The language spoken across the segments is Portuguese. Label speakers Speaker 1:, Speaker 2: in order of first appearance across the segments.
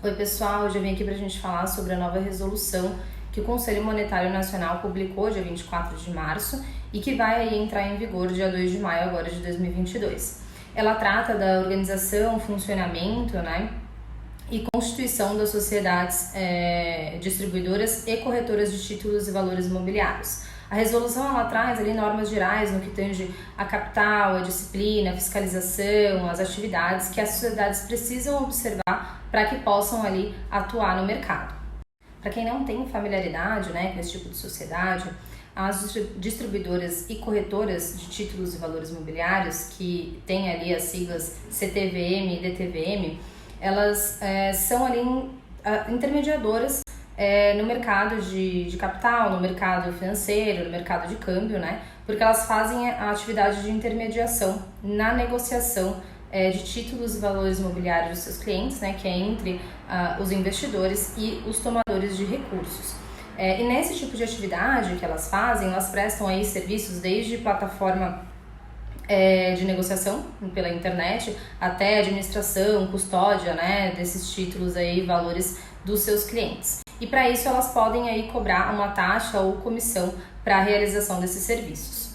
Speaker 1: Oi pessoal, hoje eu vim aqui para a gente falar sobre a nova resolução que o Conselho Monetário Nacional publicou dia 24 de março e que vai aí entrar em vigor dia 2 de maio agora de 2022. Ela trata da organização, funcionamento, e constituição das sociedades distribuidoras e corretoras de títulos e valores imobiliários. A resolução ela traz ali normas gerais no que tange a capital, a disciplina, a fiscalização, as atividades que as sociedades precisam observar para que possam ali atuar no mercado. Para quem não tem familiaridade com esse tipo de sociedade, as distribuidoras e corretoras de títulos e valores imobiliários, que têm ali as siglas CTVM e DTVM, elas são ali intermediadoras no mercado de capital, no mercado financeiro, no mercado de câmbio, porque elas fazem a atividade de intermediação na negociação de títulos e valores imobiliários dos seus clientes, que é entre os investidores e os tomadores de recursos. E nesse tipo de atividade que elas fazem, elas prestam aí serviços desde plataforma de negociação pela internet até administração, custódia, desses títulos aí, valores dos seus clientes. E para isso elas podem aí cobrar uma taxa ou comissão para a realização desses serviços.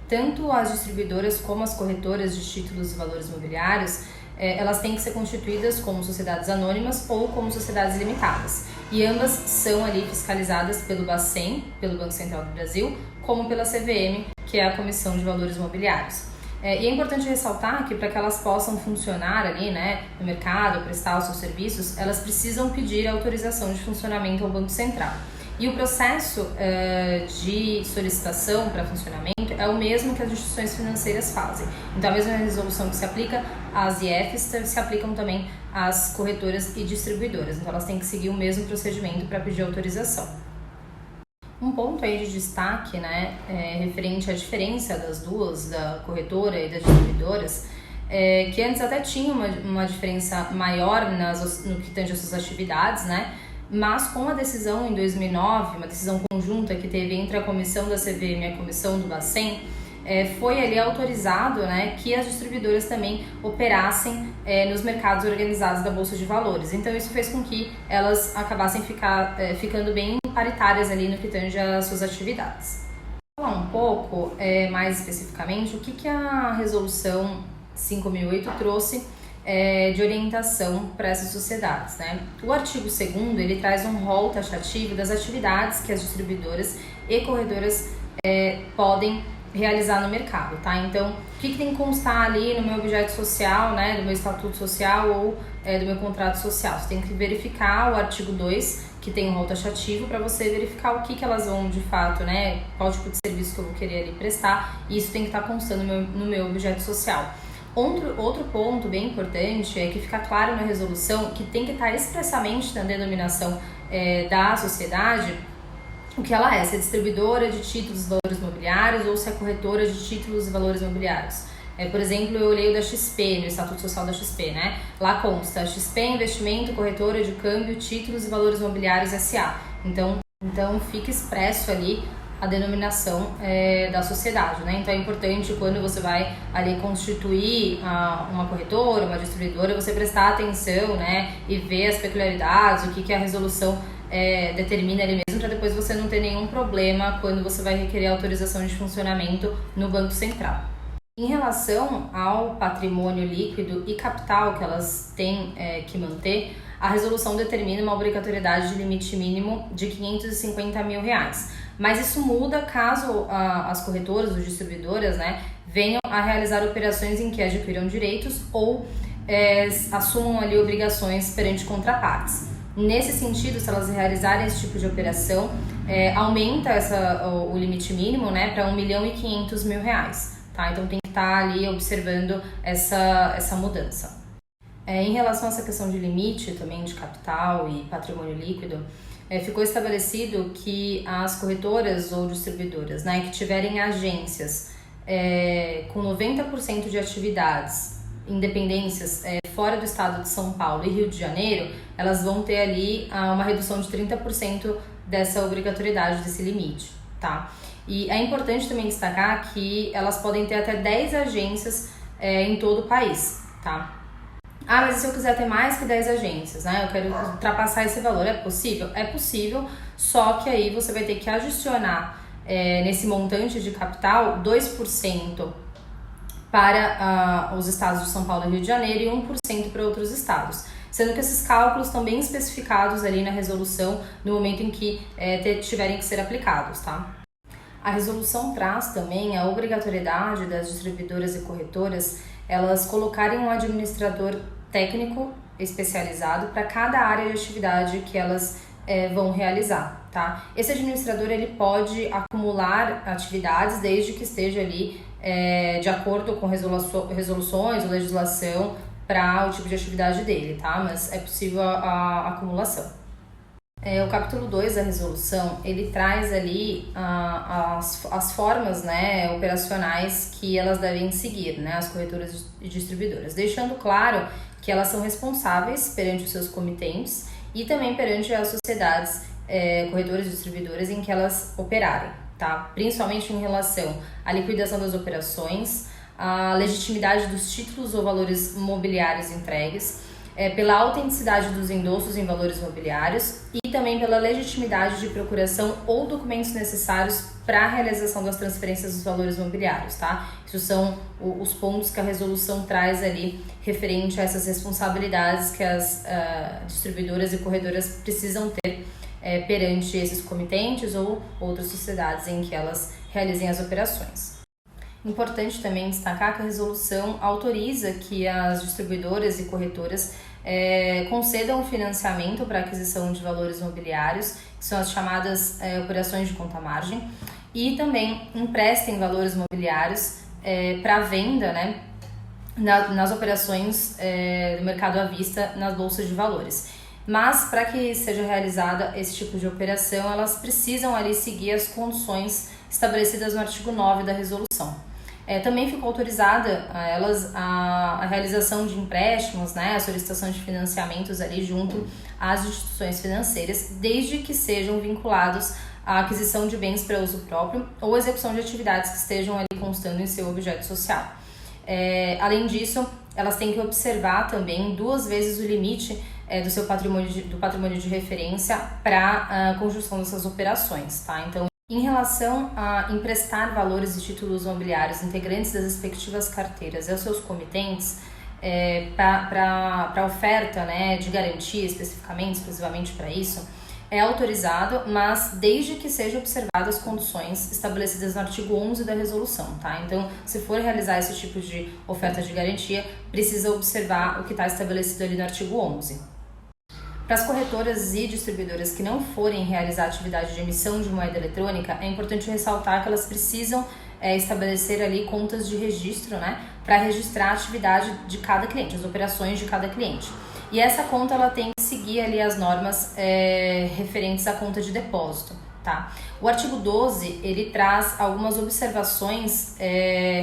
Speaker 1: Tanto as distribuidoras como as corretoras de títulos e valores imobiliários, elas têm que ser constituídas como sociedades anônimas ou como sociedades limitadas. E ambas são ali fiscalizadas pelo Bacen, pelo Banco Central do Brasil, como pela CVM, que é a Comissão de Valores Imobiliários. E é importante ressaltar que para que elas possam funcionar ali, no mercado, prestar os seus serviços, elas precisam pedir autorização de funcionamento ao Banco Central. E o processo de solicitação para funcionamento é o mesmo que as instituições financeiras fazem. Então, a mesma resolução que se aplica às IFs se aplicam também às corretoras e distribuidoras. Então, elas têm que seguir o mesmo procedimento para pedir autorização. Um ponto aí de destaque, referente à diferença das duas, da corretora e das distribuidoras, que antes até tinha uma diferença maior no que tange às suas atividades, mas com a decisão em 2009, uma decisão conjunta que teve entre a comissão da CVM e a comissão do Bacen, foi ali autorizado que as distribuidoras também operassem nos mercados organizados da Bolsa de Valores. Então isso fez com que elas acabassem ficando bem paritárias ali no que tange às suas atividades. Vou falar um pouco mais especificamente o que a resolução 5008 trouxe de orientação para essas sociedades. O artigo 2º, ele traz um rol taxativo das atividades que as distribuidoras e corretoras podem realizar no mercado, Então, o que tem que constar ali no meu objeto social, do meu estatuto social ou do meu contrato social? Você tem que verificar o artigo 2, que tem um rol taxativo, para você verificar o que elas vão de fato, qual tipo de serviço que eu vou querer ali prestar, e isso tem que estar constando no meu objeto social. Outro ponto bem importante é que fica claro na resolução que tem que estar expressamente na denominação da sociedade o que ela é, se é distribuidora de títulos e valores imobiliários ou se é corretora de títulos e valores imobiliários. Por exemplo, eu olhei o da XP, no Estatuto Social da XP, Lá consta XP Investimento, corretora de câmbio, títulos e valores imobiliários SA. Então fica expresso ali a denominação da sociedade, Então é importante quando você vai ali constituir uma corretora, uma distribuidora, você prestar atenção, e ver as peculiaridades, o que a resolução determina ali mesmo, para depois você não ter nenhum problema quando você vai requerer autorização de funcionamento no Banco Central. Em relação ao patrimônio líquido e capital que elas têm que manter, a resolução determina uma obrigatoriedade de limite mínimo de R$550 mil. Mas isso muda caso as corretoras ou distribuidoras venham a realizar operações em que adquiram direitos ou assumam ali obrigações perante contrapartes. Nesse sentido, se elas realizarem esse tipo de operação, aumenta o limite mínimo para R$1.500.000, Então tem que estar ali observando essa mudança. Em relação a essa questão de limite também de capital e patrimônio líquido, ficou estabelecido que as corretoras ou distribuidoras que tiverem agências com 90% de atividades, independências fora do estado de São Paulo e Rio de Janeiro, elas vão ter ali uma redução de 30% dessa obrigatoriedade, desse limite, E é importante também destacar que elas podem ter até 10 agências em todo o país, Ah, mas e se eu quiser ter mais que 10 agências, né? Eu quero ultrapassar esse valor, é possível? É possível, só que aí você vai ter que adicionar nesse montante de capital 2% para os estados de São Paulo e Rio de Janeiro e 1% para outros estados. Sendo que esses cálculos estão bem especificados ali na resolução no momento em que tiverem que ser aplicados, tá? A resolução traz também a obrigatoriedade das distribuidoras e corretoras elas colocarem um administrador técnico especializado para cada área de atividade que elas vão realizar, tá? Esse administrador ele pode acumular atividades desde que esteja ali de acordo com resoluções ou legislação para o tipo de atividade dele, tá? Mas é possível a acumulação. O capítulo 2 da resolução, ele traz ali as formas, né, operacionais que elas devem seguir, né, as corretoras e distribuidoras, deixando claro que elas são responsáveis perante os seus comitentes e também perante as sociedades corretoras e distribuidoras em que elas operarem, tá? Principalmente em relação à liquidação das operações, à legitimidade dos títulos ou valores mobiliários entregues, pela autenticidade dos endossos em valores mobiliários e também pela legitimidade de procuração ou documentos necessários para a realização das transferências dos valores mobiliários, tá? Isso são os pontos que a resolução traz ali referente a essas responsabilidades que as distribuidoras e corredoras precisam ter perante esses comitentes ou outras sociedades em que elas realizem as operações. Importante também destacar que a resolução autoriza que as distribuidoras e corretoras concedam financiamento para aquisição de valores mobiliários, que são as chamadas operações de conta-margem, e também emprestem valores mobiliários para venda, né, nas operações do mercado à vista nas bolsas de valores. Mas para que seja realizada esse tipo de operação, elas precisam ali seguir as condições estabelecidas no artigo 9 da resolução. Também ficou autorizada a elas a realização de empréstimos, né, a solicitação de financiamentos ali junto às instituições financeiras, desde que sejam vinculados à aquisição de bens para uso próprio ou execução de atividades que estejam ali constando em seu objeto social. Além disso, elas têm que observar também 2 vezes o limite do seu patrimônio de referência para a conjunção dessas operações, tá? Então, em relação a emprestar valores e títulos mobiliários integrantes das respectivas carteiras aos seus comitentes, para oferta, né, de garantia exclusivamente para isso, é autorizado, mas desde que sejam observadas as condições estabelecidas no artigo 11 da resolução, tá? Então, se for realizar esse tipo de oferta de garantia, precisa observar o que está estabelecido ali no artigo 11. Para as corretoras e distribuidoras que não forem realizar atividade de emissão de moeda eletrônica, é importante ressaltar que elas precisam estabelecer ali contas de registro, né, para registrar a atividade de cada cliente, as operações de cada cliente. E essa conta ela tem que seguir ali as normas referentes à conta de depósito, tá? O artigo 12, ele traz algumas observações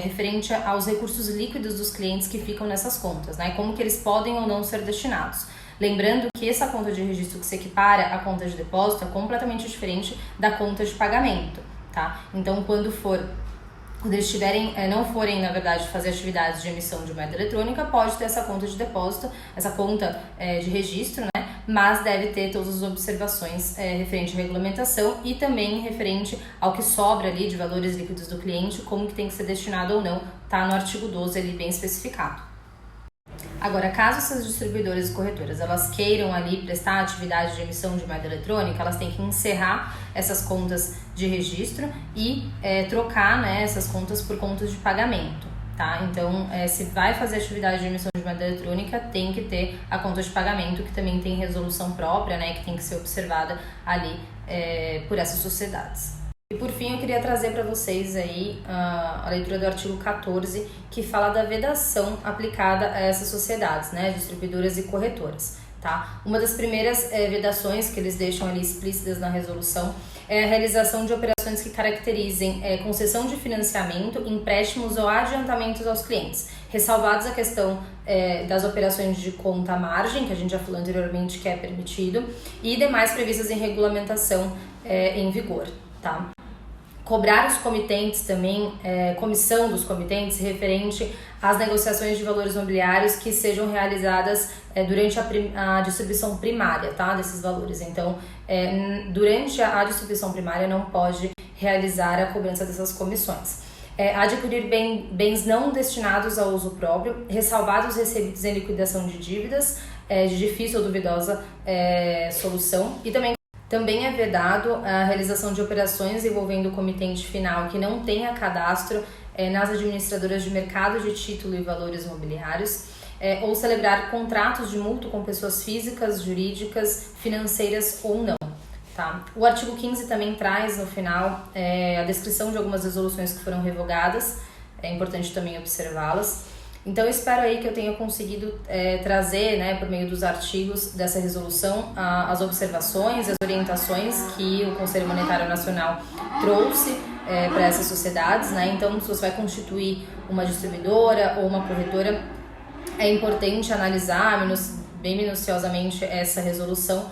Speaker 1: referente aos recursos líquidos dos clientes que ficam nessas contas, né, como que eles podem ou não ser destinados. Lembrando que essa conta de registro que se equipara à conta de depósito é completamente diferente da conta de pagamento, tá? Então, quando eles não forem, na verdade, fazer atividades de emissão de moeda eletrônica, pode ter essa conta de depósito, essa conta de registro, né? Mas deve ter todas as observações referente à regulamentação e também referente ao que sobra ali de valores líquidos do cliente, como que tem que ser destinado ou não, tá no artigo 12 ali bem especificado. Agora, caso essas distribuidoras e corretoras elas queiram ali prestar atividade de emissão de moeda eletrônica, elas têm que encerrar essas contas de registro e trocar, né, essas contas por contas de pagamento, tá? Então, se vai fazer atividade de emissão de moeda eletrônica, tem que ter a conta de pagamento, que também tem resolução própria, né, que tem que ser observada ali por essas sociedades. E por fim, eu queria trazer para vocês aí a leitura do artigo 14, que fala da vedação aplicada a essas sociedades, né, distribuidoras e corretoras, tá? Uma das primeiras vedações que eles deixam ali explícitas na resolução é a realização de operações que caracterizem concessão de financiamento, empréstimos ou adiantamentos aos clientes, ressalvados a questão das operações de conta à margem, que a gente já falou anteriormente que é permitido, e demais previstas em regulamentação em vigor, tá? cobrar os comitentes também, comissão dos comitentes referente às negociações de valores mobiliários que sejam realizadas durante a distribuição primária, tá, desses valores. Então, durante a distribuição primária não pode realizar a cobrança dessas comissões. Adquirir bens não destinados ao uso próprio, ressalvados recebidos em liquidação de dívidas de difícil ou duvidosa solução, e também é vedado a realização de operações envolvendo o comitente final que não tenha cadastro nas administradoras de mercado de título e valores mobiliários, ou celebrar contratos de mútuo com pessoas físicas, jurídicas, financeiras ou não. Tá? O artigo 15 também traz no final a descrição de algumas resoluções que foram revogadas, é importante também observá-las. Então eu espero aí que eu tenha conseguido trazer, né, por meio dos artigos dessa resolução, as observações, as orientações que o Conselho Monetário Nacional trouxe para essas sociedades, né? Então, se você vai constituir uma distribuidora ou uma corretora, é importante analisar bem minuciosamente essa resolução